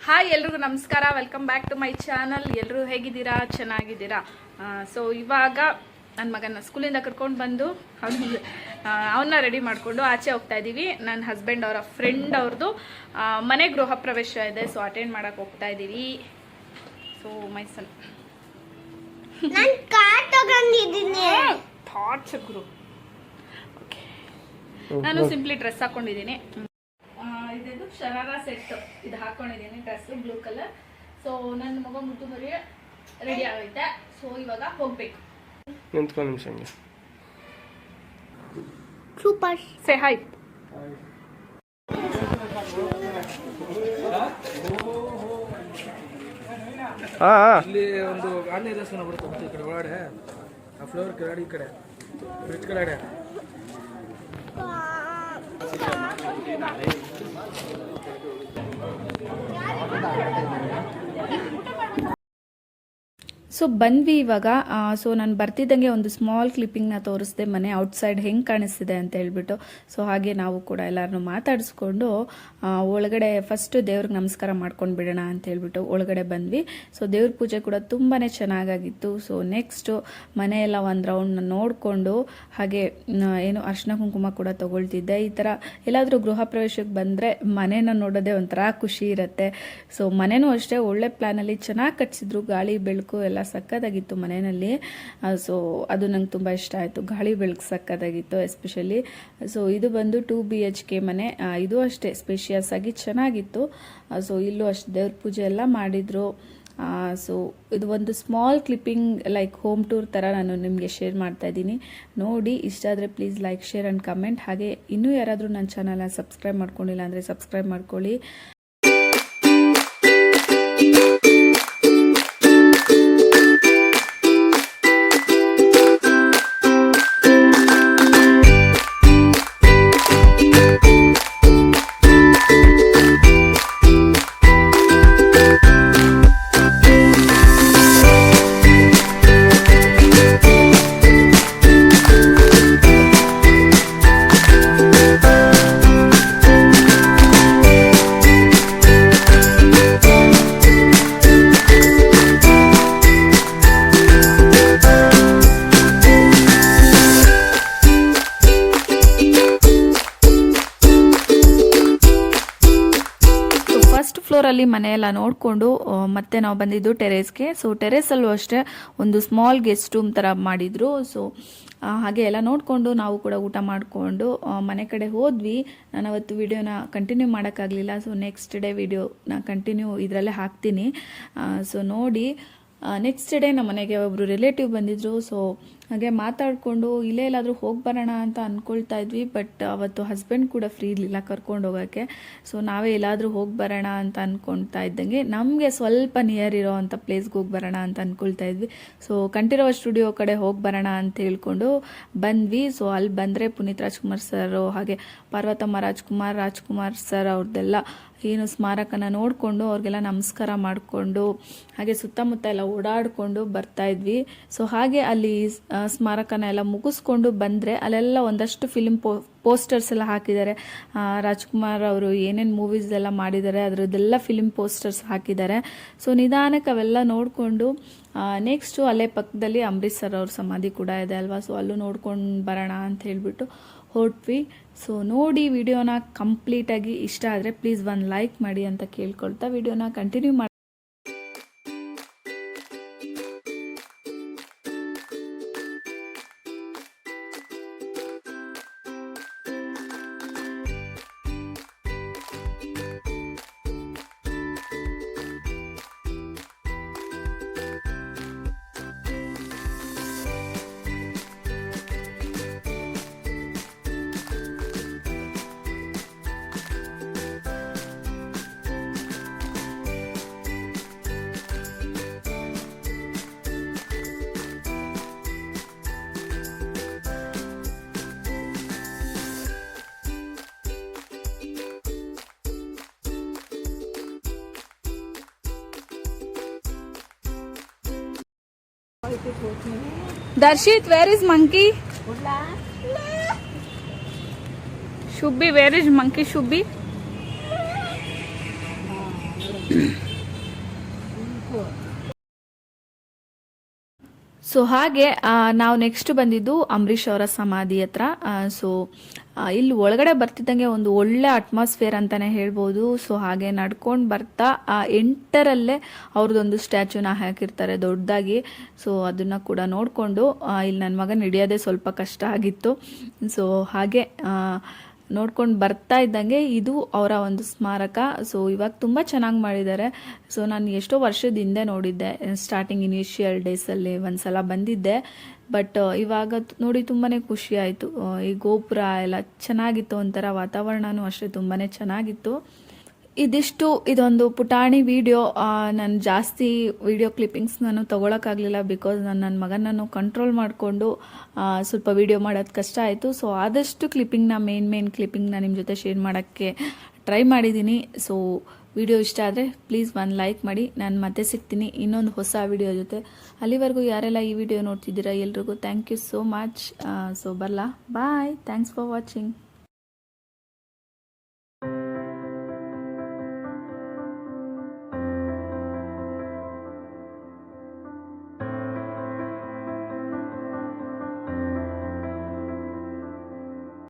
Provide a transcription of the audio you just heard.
Hi ಎಲ್ರಿಗೂ ನಮಸ್ಕಾರ, welcome back to my channel. ಎಲ್ಲರೂ ಹೇಗಿದ್ದೀರಾ? ಚೆನ್ನಾಗಿದ್ದೀರಾ? ಸೊ ಇವಾಗ ನನ್ನ ಮಗನ ಸ್ಕೂಲಿಂದ ಕರ್ಕೊಂಡು ಬಂದು ಅವನ್ನ ರೆಡಿ ಮಾಡಿಕೊಂಡು ಆಚೆ ಹೋಗ್ತಾ ಇದ್ದೀವಿ. ನನ್ನ ಹಸ್ಬೆಂಡ್ ಅವರ ಫ್ರೆಂಡ್ ಅವ್ರದ್ದು ಮನೆ ಗೃಹ ಪ್ರವೇಶ ಇದೆ, ಸೊ ಅಟೆಂಡ್ ಮಾಡಕ್ಕೆ ಹೋಗ್ತಾ ಇದ್ದೀವಿ. ಸೊ ಮೈ ಸನ್ ನಾನು ಸಿಂಪ್ಲಿ ಡ್ರೆಸ್ ಹಾಕೊಂಡಿದ್ದೀನಿ. ಇದು ಶರಾರ ಸೆಟ್ ಇದು ಹಾಕೊಂಡಿದ್ದೀನಿ, ಡ್ರೆಸ್ ಬ್ಲೂ ಕಲರ್. ಸೊ ನನ್ನ ಮಗ ಮುದ್ದು ಮರಿ ರೆಡಿ ಆಗೈತೆ. ಸೊ ಇವಾಗ ಹೋಗ್ಬೇಕು. ನಿಂತ್ಕೊಂಡು ನಿಮಿಷ ಹಂಗೆ ಸೂಪರ್ ಸೇ ಹಾಯ್. ಇಲ್ಲಿ ಒಂದು ಗಾಂಧಿ ದೇವಸ್ಥಾನ ಬರುತ್ತೆ ಈ ಕಡೆ ಒಳಗಡೆ, ಆ ಫ್ಲೋರ್ ಕೆಳಗಡೆ ಈ ಕಡೆ ಬ್ರಿಡ್ಜ್ ಕೆಳಗಡೆ. ಸೊ ಬಂದ್ವಿ ಇವಾಗ. ಸೊ ನಾನು ಬರ್ತಿದ್ದಂಗೆ ಒಂದು ಸ್ಮಾಲ್ ಕ್ಲಿಪ್ಪಿಂಗ್ನ ತೋರಿಸ್ದೆ, ಮನೆ ಔಟ್ಸೈಡ್ ಹೆಂಗೆ ಕಾಣಿಸ್ತಿದೆ ಅಂತ ಹೇಳ್ಬಿಟ್ಟು. ಸೊ ಹಾಗೆ ನಾವು ಕೂಡ ಎಲ್ಲರನ್ನೂ ಮಾತಾಡಿಸ್ಕೊಂಡು ಒಳಗಡೆ ಫಸ್ಟ್ ದೇವ್ರಿಗೆ ನಮಸ್ಕಾರ ಮಾಡ್ಕೊಂಡು ಬಿಡೋಣ ಅಂತ ಹೇಳ್ಬಿಟ್ಟು ಒಳಗಡೆ ಬಂದ್ವಿ. ಸೊ ದೇವ್ರ ಪೂಜೆ ಕೂಡ ತುಂಬಾ ಚೆನ್ನಾಗಾಗಿತ್ತು. ಸೊ ನೆಕ್ಸ್ಟು ಮನೆಯೆಲ್ಲ ಒಂದು ರೌಂಡ್ ನೋಡಿಕೊಂಡು ಹಾಗೆ ಏನು ಅರ್ಶಿನ ಕುಂಕುಮ ಕೂಡ ತಗೊಳ್ತಿದ್ದೆ. ಈ ಥರ ಎಲ್ಲಾದರೂ ಗೃಹ ಪ್ರವೇಶಕ್ಕೆ ಬಂದರೆ ಮನೇನ ನೋಡೋದೇ ಒಂಥರ ಖುಷಿ ಇರುತ್ತೆ. ಸೊ ಮನೆಯೂ ಅಷ್ಟೇ ಒಳ್ಳೆ ಪ್ಲ್ಯಾನಲ್ಲಿ ಚೆನ್ನಾಗಿ ಕಟ್ಸಿದ್ರು, ಗಾಳಿ ಬೆಳಕು ಎಲ್ಲ ಸಕ್ಕತ್ತಾಗಿತ್ತು ಮನೆಯಲ್ಲಿ. ಸೊ ಅದು ನಂಗೆ ತುಂಬ ಇಷ್ಟ ಆಯಿತು, ಗಾಳಿ ಬೆಳಕು ಸಕ್ಕತ್ತಾಗಿತ್ತು ಎಸ್ಪೆಷಲಿ. ಸೊ ಇದು ಬಂದು 2 BHK ಮನೆ, ಇದು ಅಷ್ಟೇ ಸ್ಪೇಷಿಯಸ್ ಆಗಿ ಚೆನ್ನಾಗಿತ್ತು. ಸೊ ಇಲ್ಲೂ ಅಷ್ಟು ದೇವ್ರ ಪೂಜೆ ಎಲ್ಲ ಮಾಡಿದರು. ಸೊ ಇದು ಒಂದು small clipping like home tour ಥರ ನಾನು ನಿಮಗೆ ಶೇರ್ ಮಾಡ್ತಾ ಇದ್ದೀನಿ. ನೋಡಿ, ಇಷ್ಟ ಆದರೆ please like, share and comment. ಹಾಗೆ ಇನ್ನೂ ಯಾರಾದರೂ ನನ್ನ ಚಾನಲ್ನ ಸಬ್ಸ್ಕ್ರೈಬ್ ಮಾಡ್ಕೊಂಡಿಲ್ಲ ಅಂದರೆ ಸಬ್ಸ್ಕ್ರೈಬ್ ಮಾಡ್ಕೊಳ್ಳಿ. ಫ್ಲೋರಲ್ಲಿ ಮನೆಯೆಲ್ಲ ನೋಡಿಕೊಂಡು ಮತ್ತೆ ನಾವು ಬಂದಿದ್ದು ಟೆರೇಸ್ಗೆ. ಸೊ ಟೆರೇಸಲ್ಲೂ ಅಷ್ಟೇ ಒಂದು ಸ್ಮಾಲ್ ಗೆಸ್ಟ್ ರೂಮ್ ಥರ ಮಾಡಿದರು. ಸೊ ಹಾಗೆ ಎಲ್ಲ ನೋಡಿಕೊಂಡು ನಾವು ಕೂಡ ಊಟ ಮಾಡಿಕೊಂಡು ಮನೆ ಕಡೆ ಹೋದ್ವಿ. ನಾನು ಅವತ್ತು ವಿಡಿಯೋನ ಕಂಟಿನ್ಯೂ ಮಾಡೋಕ್ಕಾಗಲಿಲ್ಲ. ಸೊ ನೆಕ್ಸ್ಟ್ ಡೇ ವಿಡಿಯೋನ ಕಂಟಿನ್ಯೂ ಇದರಲ್ಲೇ ಹಾಕ್ತೀನಿ. ಸೊ ನೋಡಿ, ನೆಕ್ಸ್ಟ್ ಡೇ ನಮ್ಮ ಮನೆಗೆ ಒಬ್ಬರು ರಿಲೇಟಿವ್ ಬಂದಿದ್ದರು. ಸೊ ಹಾಗೆ ಮಾತಾಡಿಕೊಂಡು ಇಲ್ಲೇ ಎಲ್ಲಾದರೂ ಹೋಗಿ ಬರೋಣ ಅಂತ ಅಂದ್ಕೊಳ್ತಾ ಇದ್ವಿ. ಬಟ್ ಅವತ್ತು ಹಸ್ಬೆಂಡ್ ಕೂಡ ಫ್ರೀ ಇರಲಿಲ್ಲ ಕರ್ಕೊಂಡು ಹೋಗೋಕ್ಕೆ. ಸೊ ನಾವೇ ಎಲ್ಲಾದರೂ ಹೋಗಿ ಬರೋಣ ಅಂತ ಅಂದ್ಕೊಳ್ತಾ ಇದ್ದಂಗೆ ನಮಗೆ ಸ್ವಲ್ಪ ನಿಯರ್ ಇರೋ ಅಂಥ ಪ್ಲೇಸ್ಗೆ ಹೋಗಿ ಬರೋಣ ಅಂತ ಅಂದ್ಕೊಳ್ತಾ ಇದ್ವಿ. ಸೊ ಕಂಠೀರವ ಸ್ಟುಡಿಯೋ ಕಡೆ ಹೋಗಿ ಬರೋಣ ಅಂತ ಹೇಳ್ಕೊಂಡು ಬಂದ್ವಿ. ಸೊ ಅಲ್ಲಿ ಬಂದರೆ ಪುನೀತ್ ರಾಜ್ಕುಮಾರ್ ಸರ್ ಹಾಗೆ ಪಾರ್ವತಮ್ಮ ರಾಜ್ಕುಮಾರ್ ಸರ್ ಅವ್ರದ್ದೆಲ್ಲ ಏನು ಸ್ಮಾರಕನ ನೋಡಿಕೊಂಡು ಅವ್ರಿಗೆಲ್ಲ ನಮಸ್ಕಾರ ಮಾಡಿಕೊಂಡು ಹಾಗೆ ಸುತ್ತಮುತ್ತ ಎಲ್ಲ ಓಡಾಡಿಕೊಂಡು ಬರ್ತಾಯಿದ್ವಿ. ಸೊ ಹಾಗೆ ಅಲ್ಲಿ ಸ್ಮಾರಕನ ಎಲ್ಲ ಮುಗಿಸ್ಕೊಂಡು ಬಂದರೆ ಅಲ್ಲೆಲ್ಲ ಒಂದಷ್ಟು ಫಿಲ್ಮ್ ಪೋಸ್ಟರ್ಸ್ ಎಲ್ಲ ಹಾಕಿದ್ದಾರೆ. ರಾಜ್ಕುಮಾರ್ ಅವರು ಏನೇನು ಮೂವೀಸ್ ಎಲ್ಲ ಮಾಡಿದ್ದಾರೆ ಅದರದ್ದೆಲ್ಲ ಫಿಲ್ಮ್ ಪೋಸ್ಟರ್ಸ್ ಹಾಕಿದ್ದಾರೆ. ಸೊ ನಿಧಾನಕ್ಕೆ ಅವೆಲ್ಲ ನೋಡಿಕೊಂಡು ನೆಕ್ಸ್ಟು ಅಲ್ಲೇ ಪಕ್ಕದಲ್ಲಿ ಅಂಬರೀಷ್ ಸರ್ ಅವ್ರ ಸಮಾಧಿ ಕೂಡ ಇದೆ ಅಲ್ವಾ. ಸೊ ಅಲ್ಲೂ ನೋಡ್ಕೊಂಡು ಬರೋಣ ಅಂತ ಹೇಳಿಬಿಟ್ಟು ಹೊರಟ್ವಿ. ಸೊ ನೋಡಿ, ವಿಡಿಯೋನ ಕಂಪ್ಲೀಟಾಗಿ ಇಷ್ಟ ಆದರೆ ಪ್ಲೀಸ್ ಒಂದು ಲೈಕ್ ಮಾಡಿ ಅಂತ ಕೇಳ್ಕೊಳ್ತಾ ವಿಡಿಯೋನ ಕಂಟಿನ್ಯೂ ಮಾಡಿ. Darshit, where is monkey? Shubbi, where is monkey Shubbi? So ಹಾಗೆ ನಾವು ನೆಕ್ಸ್ಟ್ ಬಂದಿದ್ದು ಅಂಬರೀಷ್ ಅವರ ಸಮಾಧಿ ಹತ್ರ. ಸೊ ಇಲ್ಲಿ ಒಳಗಡೆ ಬರ್ತಿದ್ದಂಗೆ ಒಂದು ಒಳ್ಳೆ ಅಟ್ಮಾಸ್ಫಿಯರ್ ಅಂತಾನೆ ಹೇಳ್ಬೋದು. ಸೊ ಹಾಗೆ ನಡ್ಕೊಂಡು ಬರ್ತಾ ಎಂಟರಲ್ಲೇ ಅವ್ರದ್ದೊಂದು ಸ್ಟ್ಯಾಚ್ಯೂನ ಹಾಕಿರ್ತಾರೆ ದೊಡ್ಡದಾಗಿ. ಸೊ ಅದನ್ನು ಕೂಡ ನೋಡಿಕೊಂಡು ಇಲ್ಲಿ ನನ್ನ ಮಗನ ಹಿಡಿಯೋದೇ ಸ್ವಲ್ಪ ಕಷ್ಟ ಆಗಿತ್ತು. ಸೊ ಹಾಗೆ ನೋಡ್ಕೊಂಡು ಬರ್ತಾ ಇದ್ದಂಗೆ ಇದು ಅವರ ಒಂದು ಸ್ಮಾರಕ. ಸೊ ಇವಾಗ ತುಂಬ ಚೆನ್ನಾಗಿ ಮಾಡಿದ್ದಾರೆ. ಸೊ ನಾನು ಎಷ್ಟೋ ವರ್ಷದ ಹಿಂದೆ ನೋಡಿದ್ದೆ, ಸ್ಟಾರ್ಟಿಂಗ್ ಇನಿಷಿಯಲ್ ಡೇಸಲ್ಲಿ ಒಂದ್ಸಲ ಬಂದಿದ್ದೆ. ಬಟ್ ಇವಾಗ ನೋಡಿ ತುಂಬಾ ಖುಷಿ ಆಯಿತು. ಈ ಗೋಪುರ ಎಲ್ಲ ಚೆನ್ನಾಗಿತ್ತು, ಒಂಥರ ವಾತಾವರಣನೂ ಅಷ್ಟೇ ತುಂಬಾ ಚೆನ್ನಾಗಿತ್ತು. ಇದೊಂದು ಪುಟಾಣಿ ವಿಡಿಯೋ. ನಾನು ಜಾಸ್ತಿ ವಿಡಿಯೋ ಕ್ಲಿಪ್ಪಿಂಗ್ಸ್ ನಾನು ತೊಗೊಳಕ್ಕಾಗಲಿಲ್ಲ, ಬಿಕಾಸ್ ನಾನು ನನ್ನ ಮಗನನ್ನು ಕಂಟ್ರೋಲ್ ಮಾಡಿಕೊಂಡು ಸ್ವಲ್ಪ ವಿಡಿಯೋ ಮಾಡೋದು ಕಷ್ಟ ಆಯಿತು. ಸೊ ಆದಷ್ಟು ಕ್ಲಿಪ್ಪಿಂಗ್ನ ಮೇನ್ ಕ್ಲಿಪ್ಪಿಂಗ್ನ ನಿಮ್ಮ ಜೊತೆ ಶೇರ್ ಮಾಡೋಕ್ಕೆ ಟ್ರೈ ಮಾಡಿದ್ದೀನಿ. ಸೊ ವಿಡಿಯೋ ಇಷ್ಟ ಆದರೆ ಪ್ಲೀಸ್ ಒಂದು ಲೈಕ್ ಮಾಡಿ. ನಾನು ಮತ್ತೆ ಸಿಗ್ತೀನಿ ಇನ್ನೊಂದು ಹೊಸ ವಿಡಿಯೋ ಜೊತೆ. ಅಲ್ಲಿವರೆಗೂ ಯಾರೆಲ್ಲ ಈ ವಿಡಿಯೋ ನೋಡ್ತಿದ್ದೀರಾ ಎಲ್ರಿಗೂ thank you so much. So ಬರಲಾ, ಬಾಯ್, ಥ್ಯಾಂಕ್ಸ್ ಫಾರ್ ವಾಚಿಂಗ್.